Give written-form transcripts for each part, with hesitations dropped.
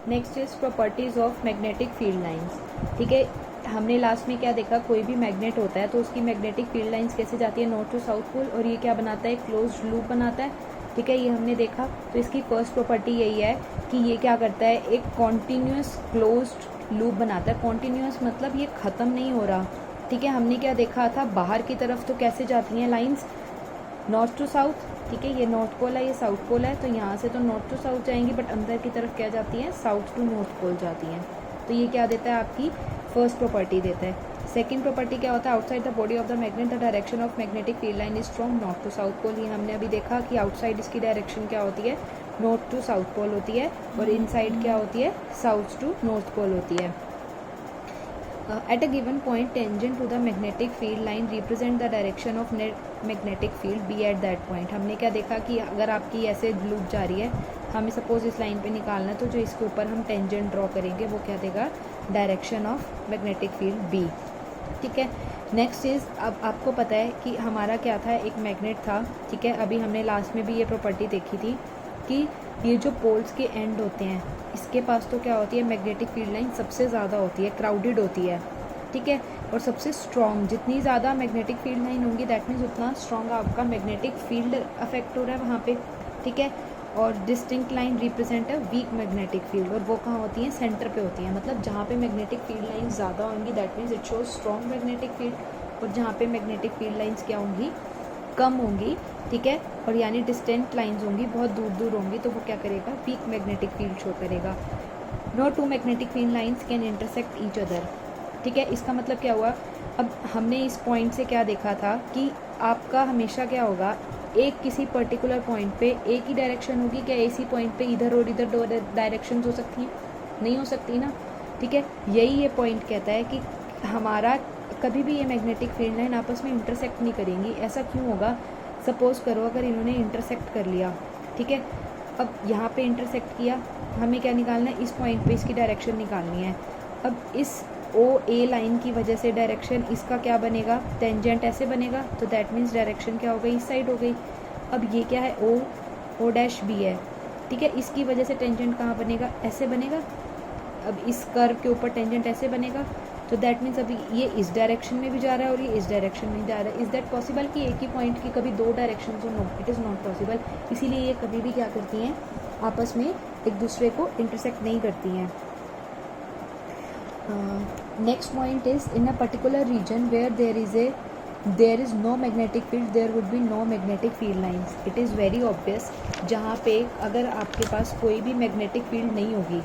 Next is properties of magnetic field lines. ठीक है, हमने लास्ट में क्या देखा, कोई भी मैग्नेट होता है तो उसकी मैग्नेटिक फील्ड लाइंस कैसे जाती है, नॉर्थ टू साउथ पोल, और ये क्या बनाता है, क्लोज्ड लूप बनाता है। ठीक है, ये हमने देखा। तो इसकी फर्स्ट प्रॉपर्टी यही है कि ये क्या करता है, एक कॉन्टिन्यूस क्लोज्ड लूप बनाता है। कॉन्टिन्यूस मतलब ये ख़त्म नहीं हो रहा। ठीक है, हमने क्या देखा था, बाहर की तरफ तो कैसे जाती हैं लाइंस, नॉर्थ टू साउथ। ठीक है, ये नॉर्थ पोल है, ये साउथ पोल है, तो यहाँ से तो नॉर्थ टू साउथ जाएंगी, बट अंदर की तरफ क्या जाती हैं, साउथ टू नॉर्थ पोल जाती हैं। तो ये क्या देता है, आपकी फर्स्ट प्रॉपर्टी देता है। सेकंड प्रॉपर्टी क्या होता है, outside the body of the magnet the direction of magnetic field line is from north to south pole. ये हमने अभी देखा कि आउटसाइड इसकी डायरेक्शन क्या होती है, नॉर्थ टू साउथ पोल होती है, और इनसाइड क्या होती है, साउथ टू नॉर्थ पोल होती है। At a given point tangent to the magnetic field line represent the direction of net magnetic field B at that point। हमने क्या देखा कि अगर आपकी ऐसे लूप जा रही है, हमें सपोज इस लाइन पे निकालना है, तो जो इसके ऊपर हम टेंजेंट ड्रॉ करेंगे वो क्या देगा, direction of magnetic field B। ठीक है, नेक्स्ट इज, अब आपको पता है कि हमारा क्या था, एक मैग्नेट था। ठीक है, अभी हमने लास्ट में भी ये प्रॉपर्टी देखी थी कि ये जो पोल्स के एंड होते हैं, इसके पास तो क्या होती है, मैग्नेटिक फील्ड लाइन सबसे ज़्यादा होती है, क्राउडेड होती है। ठीक है, और सबसे स्ट्रॉन्ग, जितनी ज़्यादा मैग्नेटिक फील्ड लाइन होंगी दैट मीन्स उतना स्ट्रॉन्ग आपका मैग्नेटिक फील्ड अफेक्ट हो रहा है वहाँ पे। ठीक है, और डिस्टिंक्ट लाइन रिप्रेजेंट है वीक मैग्नेटिक फील्ड, और वो कहाँ होती है, सेंटर पे होती है। मतलब जहाँ पे मैग्नेटिक फील्ड लाइन ज़्यादा होंगी that means it shows strong magnetic field, और जहाँ पे मैग्नेटिक फील्ड लाइन्स क्या होंगी, कम होंगी। ठीक है, और यानी डिस्टेंट लाइंस होंगी, बहुत दूर दूर होंगी, तो वो क्या करेगा, वीक मैग्नेटिक फील्ड शो करेगा। No two magnetic field lines can intersect each other. ठीक है, इसका मतलब क्या हुआ, अब हमने इस पॉइंट से क्या देखा था कि आपका हमेशा क्या होगा, एक किसी पर्टिकुलर पॉइंट पे एक ही डायरेक्शन होगी। क्या इसी पॉइंट पे इधर और इधर दो डायरेक्शन हो सकती हैं, नहीं हो सकती ना। ठीक है, यही ये पॉइंट कहता है कि हमारा कभी भी ये मैग्नेटिक फील्ड लाइन आपस में इंटरसेक्ट नहीं करेंगी। ऐसा क्यों होगा, सपोज करो अगर इन्होंने इंटरसेक्ट कर लिया। ठीक है, अब यहाँ पे इंटरसेक्ट किया, हमें क्या निकालना है, इस पॉइंट पे इसकी डायरेक्शन निकालनी है। अब इस OA लाइन की वजह से डायरेक्शन इसका क्या बनेगा, टेंजेंट ऐसे बनेगा, तो दैट मीन्स डायरेक्शन क्या हो गई, इस साइड हो गई। अब ये क्या है, O'(B) है। ठीक है, इसकी वजह से टेंजेंट कहाँ बनेगा, ऐसे बनेगा। अब इस कर्व के ऊपर टेंजेंट ऐसे बनेगा, तो दैट मीन्स अभी ये इस डायरेक्शन में भी जा रहा है और ये इस डायरेक्शन में जा रहा है। इज़ दैट पॉसिबल कि एक ही पॉइंट की कभी दो डायरेक्शन हो, no it is not possible. इसीलिए ये कभी भी क्या करती हैं, आपस में एक दूसरे को इंटरसेक्ट नहीं करती हैं। Next point is, in a particular region where there is no magnetic field there would be no magnetic field lines. It is very obvious, जहाँ पे अगर आपके पास कोई भी मैग्नेटिक फील्ड नहीं होगी,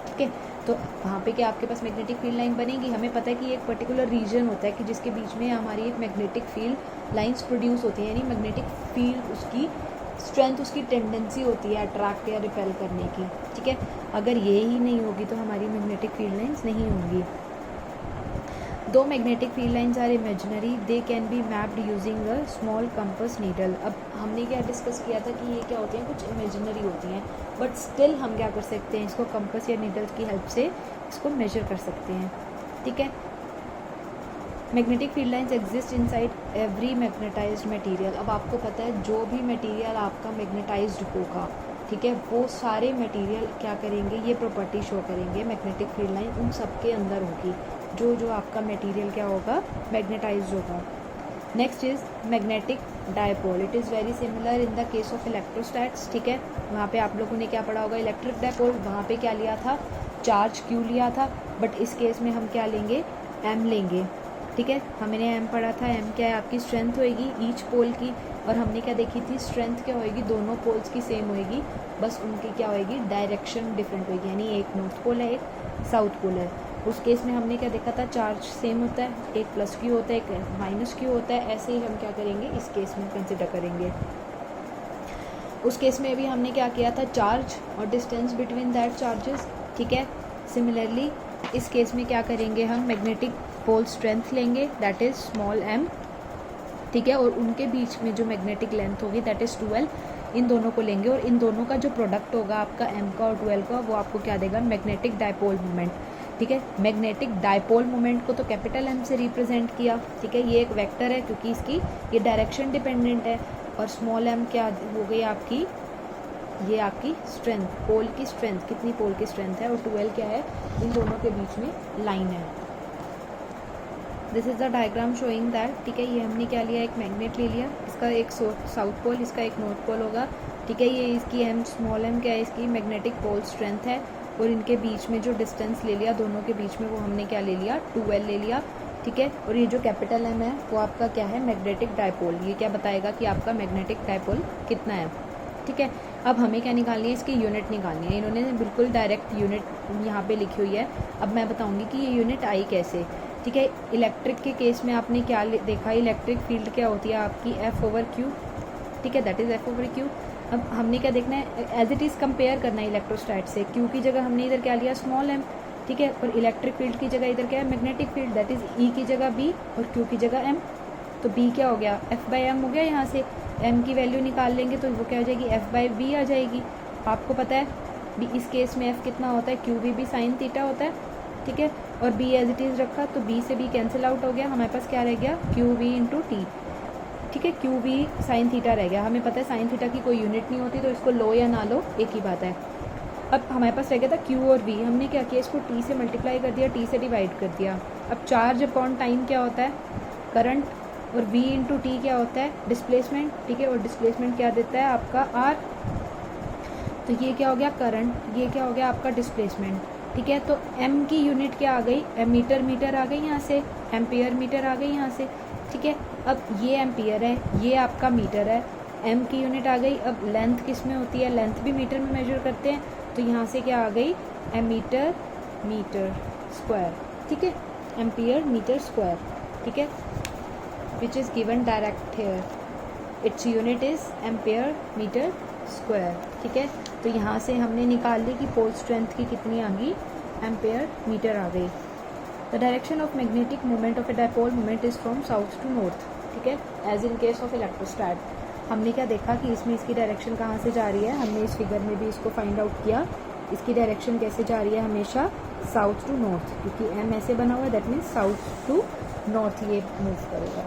ठीक है, तो वहाँ पे क्या आपके पास मैग्नेटिक फील्ड लाइन बनेगी। हमें पता है कि एक पर्टिकुलर रीजन होता है कि जिसके बीच में हमारी एक मैग्नेटिक फील्ड लाइंस प्रोड्यूस होती हैं, यानी मैग्नेटिक फील्ड उसकी स्ट्रेंथ, उसकी टेंडेंसी होती है अट्रैक्ट या रिपेल करने की। ठीक है, अगर ये ही नहीं होगी तो हमारी मैग्नेटिक फील्ड लाइंस नहीं होंगी। दो magnetic field lines are imaginary, they can be mapped using a small compass needle. अब हमने क्या डिस्कस किया था कि ये क्या होती हैं, कुछ इमेजिनरी होती हैं, बट स्टिल हम क्या कर सकते हैं, इसको कंपास या नीडल की हेल्प से इसको मेजर कर सकते हैं। ठीक है, magnetic field lines exist inside every magnetised material. अब आपको पता है जो भी मटेरियल आपका मैग्नेटाइज्ड होगा, ठीक है, वो सारे मटेरियल क्या करेंगे, ये प्रॉपर्टी शो करेंगे, मैग्नेटिक फील्ड लाइन उन सब के अंदर होगी, जो जो आपका मटेरियल क्या होगा, मैग्नेटाइज्ड होगा। Next is magnetic dipole. It is very similar in the case of electrostatics. ठीक है, वहाँ पे आप लोगों ने क्या पढ़ा होगा, इलेक्ट्रिक डायपोल, वहाँ पे क्या लिया था, चार्ज Q लिया था, बट इस केस में हम क्या लेंगे, M लेंगे। ठीक है, हमने M पढ़ा था, M क्या है, आपकी स्ट्रेंथ होएगी ईच पोल की, और हमने क्या देखी थी, स्ट्रेंथ क्या होएगी, दोनों पोल्स की सेम होएगी, बस उनकी क्या होएगी, डायरेक्शन डिफरेंट होएगी, यानी एक नॉर्थ पोल है, एक साउथ पोल है। उस केस में हमने क्या देखा था, चार्ज सेम होता है, एक +Q होता है, एक -Q होता है। ऐसे ही हम क्या करेंगे, इस केस में कंसिडर करेंगे। उस केस में भी हमने क्या किया था, चार्ज और डिस्टेंस बिटवीन दैट चार्जेस। ठीक है, सिमिलरली इस केस में क्या करेंगे, हम मैग्नेटिक पोल स्ट्रेंथ लेंगे, दैट इज़ स्मॉल m। ठीक है, और उनके बीच में जो मैग्नेटिक लेंथ होगी दैट इज़ 2l, इन दोनों को लेंगे, और इन दोनों का जो प्रोडक्ट होगा आपका m का और 2l का, वो आपको क्या देगा, मैग्नेटिक डायपोल मोमेंट। ठीक है, मैग्नेटिक डायपोल मोमेंट को तो कैपिटल M से रिप्रेजेंट किया। ठीक है, ये एक वेक्टर है क्योंकि इसकी ये डायरेक्शन डिपेंडेंट है, और स्मॉल m क्या हो गई आपकी, ये आपकी स्ट्रेंथ, पोल की स्ट्रेंथ, कितनी पोल की स्ट्रेंथ है, और 12 क्या है, इन दोनों के बीच में लाइन है। This is the diagram showing that, ठीक है, ये हमने क्या लिया, एक मैग्नेट ले लिया, इसका एक साउथ पोल, इसका एक नॉर्थ पोल होगा, ठीक है, ये इसकी एम, स्मॉल एम क्या है, इसकी मैग्नेटिक पोल स्ट्रेंथ है, और इनके बीच में जो डिस्टेंस ले लिया दोनों के बीच में, वो हमने क्या ले लिया, 12 ले लिया, ठीक है, और ये जो कैपिटल एम है वो आपका क्या है, मैग्नेटिक डायपोल, ये क्या बताएगा कि आपका मैग्नेटिक डायपोल कितना है, ठीक है। अब हमें क्या निकालनी है, इसकी यूनिट निकालनी है, इन्होंने बिल्कुल डायरेक्ट यूनिट यहाँ पे लिखी हुई है। अब मैं बताऊँगी कि ये यूनिट आई कैसे, ठीक है। इलेक्ट्रिक के केस में आपने क्या देखा, इलेक्ट्रिक फील्ड क्या होती है आपकी, F/Q, ठीक है, दैट इज़ F/Q। अब हमने क्या देखना है, एज इट इज़ कंपेयर करना है इलेक्ट्रोस्टैट से, Q की जगह हमने इधर क्या लिया, स्मॉल m, ठीक है, और इलेक्ट्रिक फील्ड की जगह इधर क्या है, magnetic field, that is E की जगह B और Q की जगह M। तो B क्या हो गया, F/m हो गया, यहाँ से M की वैल्यू निकाल लेंगे तो वो क्या हो जाएगी, F/b आ जाएगी। आपको पता है B, इस केस में F कितना होता है, QV भी साइन थीटा होता है, ठीक है, और B एज इट इज़ रखा तो B से B कैंसिल आउट हो गया, हमारे पास क्या रह गया, QV × T, ठीक है, QV साइन थीटा रह गया। हमें पता है साइन थीटा की कोई यूनिट नहीं होती, तो इसको लो या ना लो एक ही बात है। अब हमारे पास रह गया था Q और V, हमने क्या किया, इसको T से मल्टीप्लाई कर दिया, T से डिवाइड कर दिया। अब चार्ज अपॉन टाइम क्या होता है, करंट, और V × T क्या होता है, डिस्प्लेसमेंट, ठीक है, और डिस्प्लेसमेंट क्या देता है आपका R, तो ये क्या हो गया करंट, ये क्या हो गया आपका डिस्प्लेसमेंट, ठीक है। तो M की यूनिट क्या आ गई, मीटर आ गई यहाँ से, एम्पियर मीटर आ गई यहाँ से, ठीक है। अब ये एम्पियर है, ये आपका मीटर है, M की यूनिट आ गई। अब लेंथ किस में होती है, लेंथ भी मीटर में मेजर करते हैं, तो यहाँ से क्या आ गई, मीटर स्क्वायर, ठीक है, एम्पियर मीटर स्क्वायर, ठीक है, which is given direct here, its unit is ampere metre square, ठीक है। तो यहाँ से हमने निकाल ली कि पोल स्ट्रेंथ की कितनी आ गई, एम्पियर मीटर आ गई। The direction of magnetic moment of a dipole moment is from south to north, ठीक है, as in case of electrostat. हमने क्या देखा कि इसमें इसकी डायरेक्शन कहाँ से जा रही है, हमने इस फिगर में भी इसको फाइंड आउट किया, इसकी डायरेक्शन कैसे जा रही है, हमेशा साउथ टू नॉर्थ, क्योंकि M ऐसे बना हुआ है, that means south to north ये मूव करेगा।